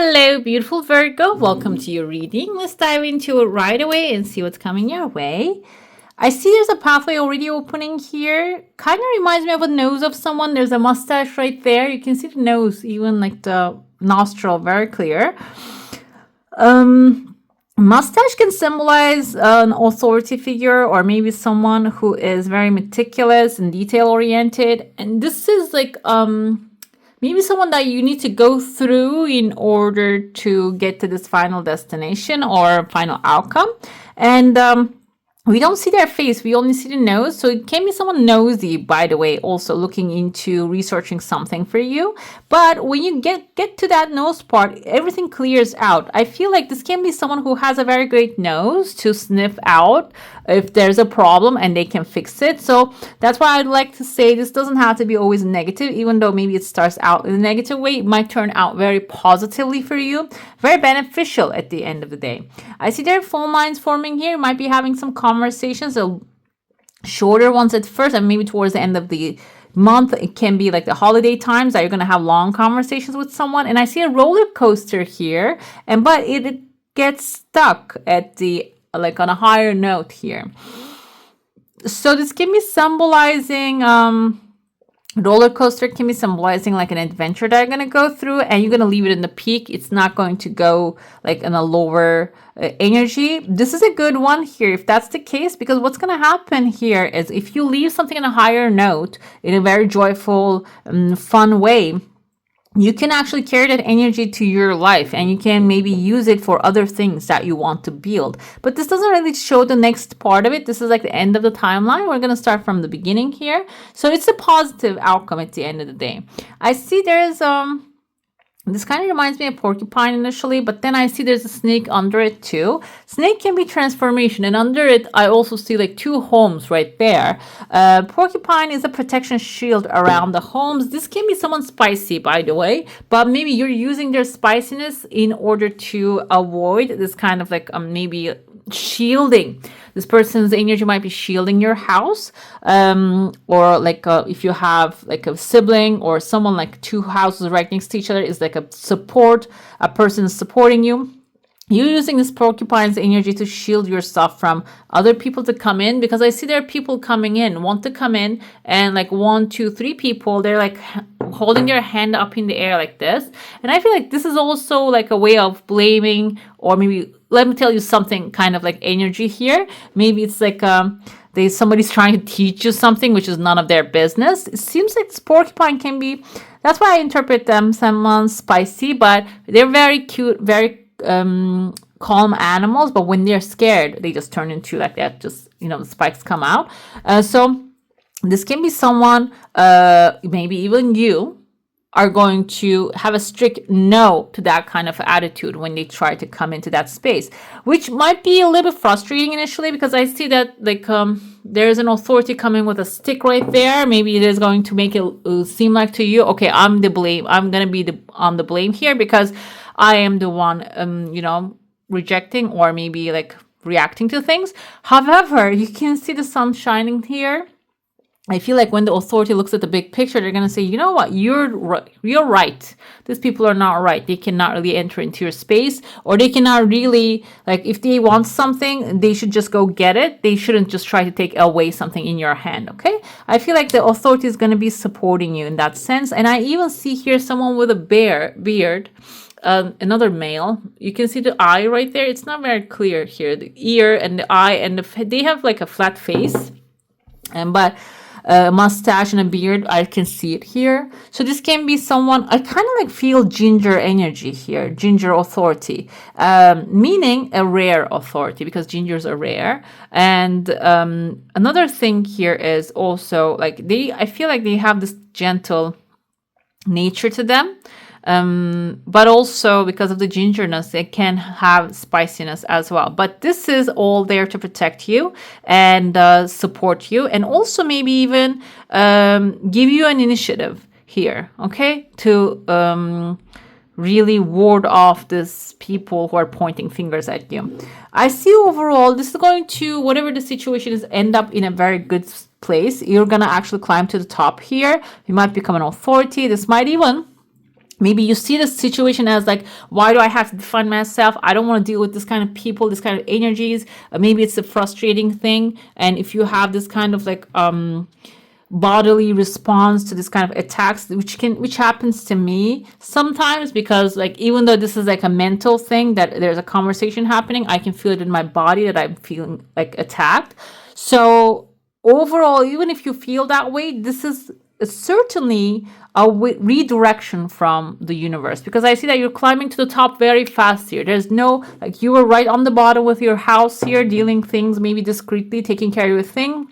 Hello, beautiful Virgo. Welcome to your reading. Let's dive into it right away and see what's coming your way. I see there's a pathway already opening here. Kind of reminds me of a nose of someone. There's a mustache right there. You can see the nose, even like the nostril, very clear. Mustache can symbolize an authority figure or maybe someone who is very meticulous and detail oriented. And this is like maybe someone that you need to go through in order to get to this final destination or final outcome. And we don't see their face, we only see the nose. So it can be someone nosy, by the way, also looking into researching something for you. But when you get to that nose part, everything clears out. I feel like this can be someone who has a very great nose to sniff out if there's a problem and they can fix it. So that's why I'd like to say this doesn't have to be always negative, even though maybe it starts out in a negative way. It might turn out very positively for you, very beneficial at the end of the day. I see there are phone lines forming here. You might be having some conversations, shorter ones at first, and maybe towards the end of the month it can be like the holiday times that you're going to have long conversations with someone. And I see a roller coaster here, but it gets stuck at the like on a higher note here. So this can be symbolizing roller coaster can be symbolizing like an adventure that you're going to go through, and you're going to leave it in the peak. It's not going to go like in a lower energy. This is a good one here if that's the case, because what's going to happen here is if you leave something in a higher note in a very joyful, fun way, you can actually carry that energy to your life and you can maybe use it for other things that you want to build. But this doesn't really show the next part of it. This is like the end of the timeline. We're going to start from the beginning here. So it's a positive outcome at the end of the day. I see there's this kind of reminds me of porcupine initially, but then I see there's a snake under it too. Snake can be transformation, and under it I also see like two homes right there. Porcupine is a protection shield around the homes. This can be someone spicy, by the way, but maybe you're using their spiciness in order to avoid this kind of like maybe shielding. This person's energy might be shielding your house, or like if you have like a sibling or someone like two houses right next to each other is like a support, a person is supporting you. You're using this porcupine's energy to shield yourself from other people to come in, because I see there are people coming in, want to come in, and like 1, 2, 3 people, they're like holding their hand up in the air like this. And I feel like this is also like a way of blaming, or maybe let me tell you something kind of like energy here. Maybe it's like somebody's trying to teach you something which is none of their business. It seems like this porcupine can be, that's why I interpret them someone spicy, but they're very cute, very calm animals, but when they're scared they just turn into like that, just the spikes come out. So this can be someone, maybe even you are going to have a strict no to that kind of attitude when they try to come into that space, which might be a little bit frustrating initially, because I see that like there's an authority coming with a stick right there. Maybe it is going to make it seem like to you, okay, I'm the blame, I'm gonna be on the blame here because I am the one rejecting or maybe like reacting to things. However, you can see the sun shining here. I feel like when the authority looks at the big picture, they're going to say, you know what, you're right. These people are not right. They cannot really enter into your space, or they cannot really, like, if they want something, they should just go get it. They shouldn't just try to take away something in your hand, okay? I feel like the authority is going to be supporting you in that sense. And I even see here someone with a beard, another male. You can see the eye right there. It's not very clear here. The ear and the eye and they have like a flat face, but a mustache and a beard, I can see it here. So this can be someone, I kind of like feel ginger energy here, ginger authority, meaning a rare authority, because gingers are rare. And another thing here is also like I feel like they have this gentle nature to them. But also because of the gingerness, it can have spiciness as well. But this is all there to protect you and support you, and also maybe even give you an initiative here, okay, to really ward off these people who are pointing fingers at you. I see overall this is going to, whatever the situation is, end up in a very good place. You're gonna actually climb to the top here. You might become an authority. This might even Maybe you see the situation as like, why do I have to define myself? I don't want to deal with this kind of people, this kind of energies. Maybe it's a frustrating thing. And if you have this kind of like bodily response to this kind of attacks, which happens to me sometimes, because like even though this is like a mental thing that there's a conversation happening, I can feel it in my body that I'm feeling like attacked. So overall, even if you feel that way, this is certainly a redirection from the universe, because I see that you're climbing to the top very fast here. There's no, like, you were right on the bottom with your house here, dealing things maybe discreetly, taking care of your thing,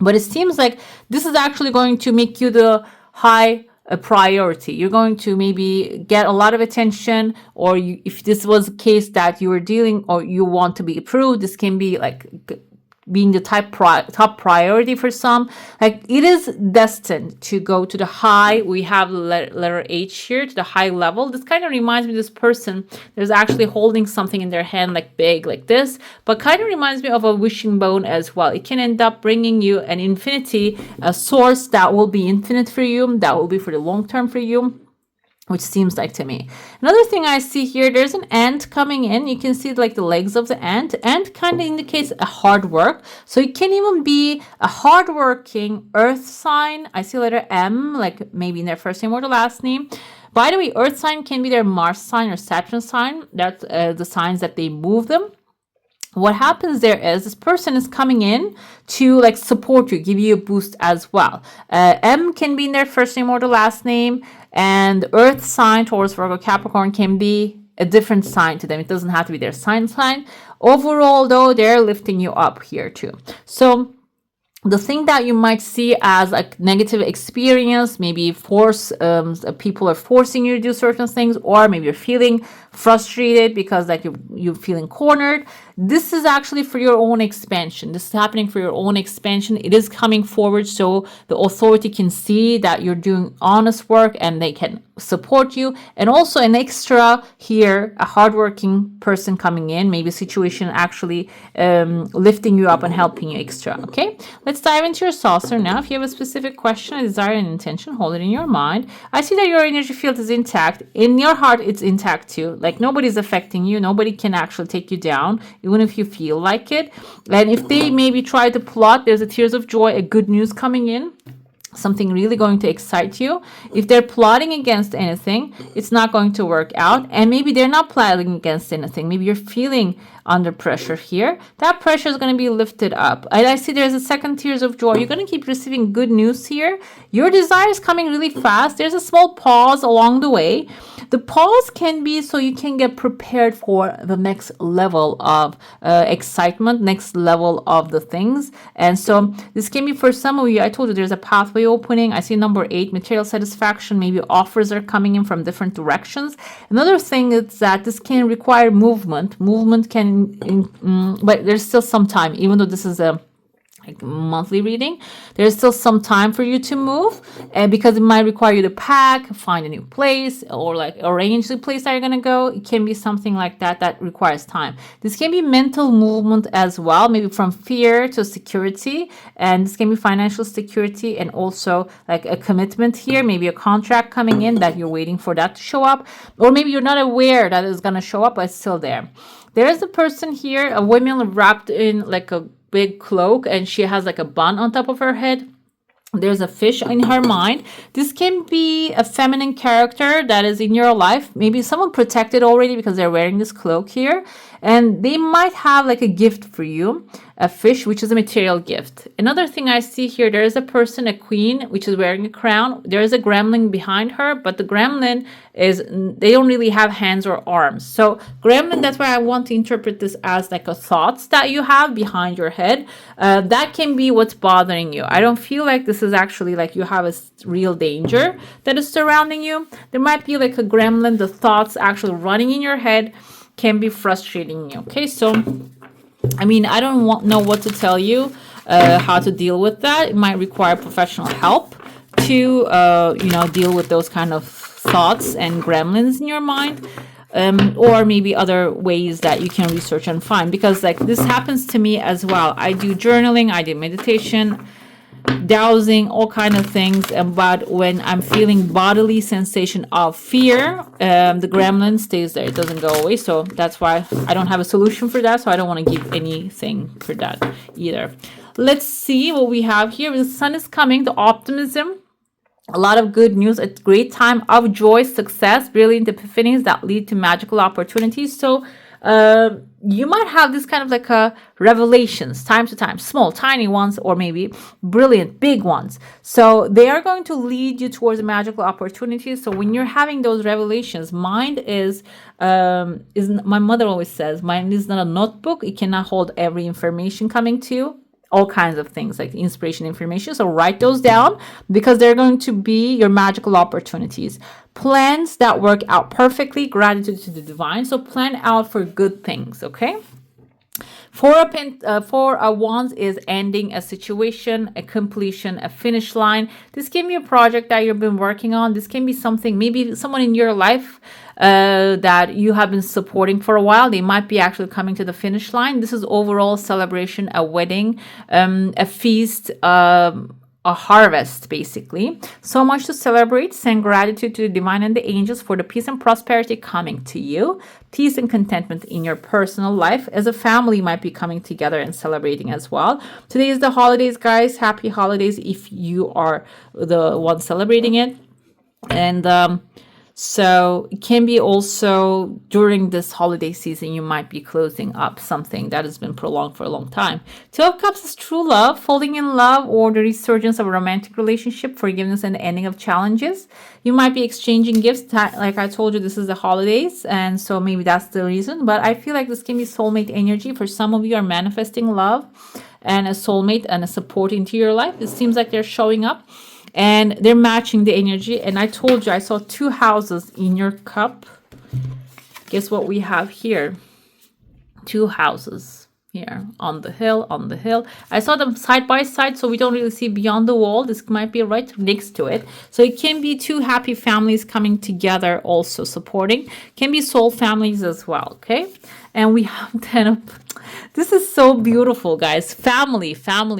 but it seems like this is actually going to make you the high priority. You're going to maybe get a lot of attention, or if this was a case that you were dealing or you want to be approved, this can be like being the top priority for some. Like, it is destined to go to the high. We have letter H here, to the high level. This kind of reminds me of this person there's actually holding something in their hand, like big, like this, but kind of reminds me of a wishing bone as well. It can end up bringing you an infinity, a source that will be infinite for you, that will be for the long term for you, which seems like to me. Another thing I see here, there's an ant coming in. You can see like the legs of the ant. Ant kind of indicates a hard work. So it can even be a hardworking earth sign. I see letter M, like maybe in their first name or the last name. By the way, earth sign can be their Mars sign or Saturn sign. That's the signs that they move them. What happens there is this person is coming in to like support you, give you a boost as well. M can be in their first name or the last name, and earth sign, Taurus, Virgo, Capricorn, can be a different sign to them. It doesn't have to be their sign. Overall, though, they're lifting you up here too. So the thing that you might see as a negative experience, maybe people are forcing you to do certain things, or maybe you're feeling frustrated because like you're feeling cornered. This is actually for your own expansion. This is happening for your own expansion. It is coming forward so the authority can see that you're doing honest work and they can support you. And also an extra here, a hardworking person coming in, maybe a situation actually lifting you up and helping you extra. Okay, let's dive into your saucer now. If you have a specific question, a desire, and intention, hold it in your mind. I see that your energy field is intact. In your heart, it's intact too. Like, nobody's affecting you. Nobody can actually take you down, even if you feel like it. And if they maybe try to plot, there's a tears of joy, a good news coming in, something really going to excite you. If they're plotting against anything, it's not going to work out. And maybe they're not plotting against anything. Maybe you're feeling under pressure here. That pressure is going to be lifted up. And I see there's a second tears of joy. You're going to keep receiving good news here. Your desire is coming really fast. There's a small pause along the way. The pause can be so you can get prepared for the next level of excitement, next level of the things. And so this can be for some of you. I told you there's a pathway opening. I see number 8, material satisfaction. Maybe offers are coming in from different directions. Another thing is that this can require movement. Movement can, but there's still some time, even though this is a like monthly reading, there's still some time for you to move, and because it might require you to pack, find a new place, or like arrange the place that you're gonna go. It can be something like that requires time. This can be mental movement as well, maybe from fear to security, and this can be financial security and also like a commitment here, maybe a contract coming in that you're waiting for that to show up, or maybe you're not aware that it's gonna show up, but it's still there. There is a person here, a woman wrapped in like a big cloak, and she has like a bun on top of her head. There's a fish in her mind. This can be a feminine character that is in your life. Maybe someone protected already because they're wearing this cloak here, and they might have like a gift for you, a fish, which is a material gift. Another thing I see here, there is a person, a queen, which is wearing a crown. There is a gremlin behind her, but the gremlin they don't really have hands or arms. So gremlin, that's why I want to interpret this as like a thoughts that you have behind your head. That can be what's bothering you. I don't feel like this is actually like you have a real danger that is surrounding you. There might be like a gremlin, the thoughts actually running in your head can be frustrating you. Okay, so I mean, I don't know what to tell you how to deal with that. It might require professional help to deal with those kind of thoughts and gremlins in your mind, or maybe other ways that you can research and find, because like this happens to me as well. I do journaling, I do meditation, dowsing, all kind of things. But when I'm feeling bodily sensation of fear, the gremlin stays there. It doesn't go away. So that's why I don't have a solution for that. So I don't want to give anything for that either. Let's see what we have here. The sun is coming, the optimism. A lot of good news, a great time of joy, success, brilliant epiphanies that lead to magical opportunities. So you might have this kind of like a revelations time to time, small, tiny ones, or maybe brilliant, big ones. So they are going to lead you towards magical opportunities. So when you're having those revelations, mind is my mother always says, mind is not a notebook. It cannot hold every information coming to you. All kinds of things like inspiration, information. So write those down because they're going to be your magical opportunities. Plans that work out perfectly, gratitude to the divine. So plan out for good things, okay? Four of Wands is ending a situation, a completion, a finish line. This can be a project that you've been working on. This can be something, maybe someone in your life that you have been supporting for a while. They might be actually coming to the finish line. This is overall celebration, a wedding, a feast, a harvest, basically. So much to celebrate. Send gratitude to the divine and the angels for the peace and prosperity coming to you. Peace and contentment in your personal life. As a family, might be coming together and celebrating as well. Today is the holidays, guys. Happy holidays if you are the one celebrating it. And so it can be also during this holiday season, you might be closing up something that has been prolonged for a long time. Two of Cups is true love, falling in love, or the resurgence of a romantic relationship, forgiveness, and the ending of challenges. You might be exchanging gifts. Like I told you, this is the holidays, and so maybe that's the reason. But I feel like this can be soulmate energy. For some of you are manifesting love and a soulmate and a support into your life. It seems like they're showing up. And they're matching the energy. And I told you, I saw two houses in your cup. Guess what we have here? Two houses here on the hill, on the hill. I saw them side by side, so we don't really see beyond the wall. This might be right next to it. So it can be two happy families coming together, also supporting. Can be soul families as well, okay? And we have 10 of... This is so beautiful, guys. Family,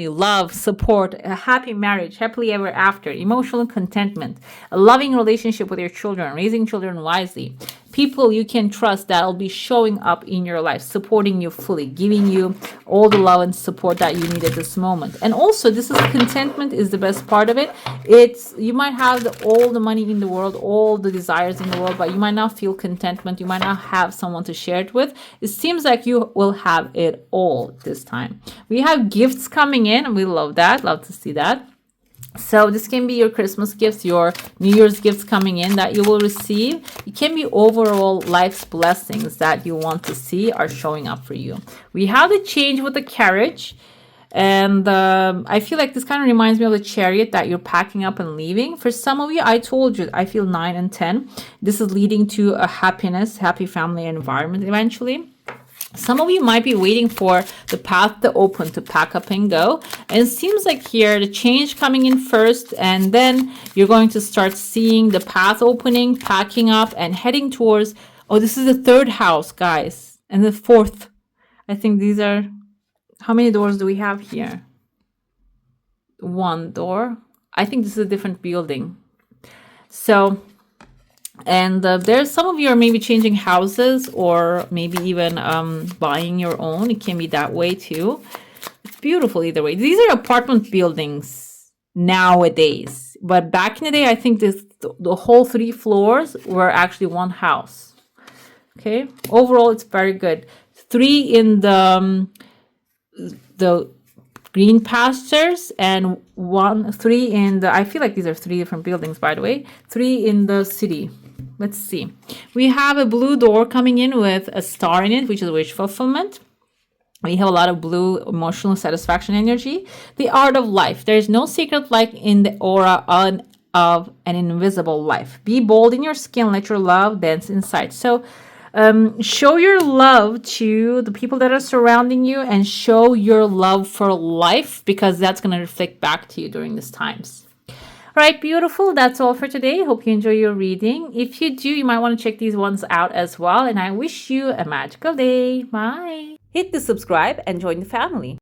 love, support, a happy marriage, happily ever after, emotional contentment, a loving relationship with your children, raising children wisely. People you can trust that will be showing up in your life, supporting you fully, giving you all the love and support that you need at this moment. And also, this is contentment is the best part of it. It's you might have all the money in the world, all the desires in the world, but you might not feel contentment. You might not have someone to share it with. It seems like you will have it all this time. We have gifts coming in, and we love that. Love to see that. So this can be your Christmas gifts, your New Year's gifts coming in that you will receive. It can be overall life's blessings that you want to see are showing up for you. We have the change with the carriage. And I feel like this kind of reminds me of the chariot that you're packing up and leaving. For some of you, I told you, I feel 9 and 10. This is leading to a happy family environment eventually. Some of you might be waiting for the path to open to pack up and go. And it seems like here, the change coming in first, and then you're going to start seeing the path opening, packing up, and heading towards, oh, this is the third house, guys. And the fourth. I think these are, how many doors do we have here? One door. I think this is a different building. So... And there's some of you are maybe changing houses or maybe even buying your own. It can be that way too. It's beautiful either way. These are apartment buildings nowadays. But back in the day, I think the whole 3 floors were actually one house. Okay. Overall, it's very good. 3 in the green pastures and 3 in the, I feel like these are 3 different buildings, by the way. 3 in the city. Let's see. We have a blue door coming in with a star in it, which is wish fulfillment. We have a lot of blue emotional satisfaction energy. The art of life. There is no secret light in the aura of an invisible life. Be bold in your skin. Let your love dance inside. So show your love to the people that are surrounding you and show your love for life because that's going to reflect back to you during these times. All right, beautiful. That's all for today. Hope you enjoy your reading. If you do, you might want to check these ones out as well. And I wish you a magical day. Bye. Hit the subscribe and join the family.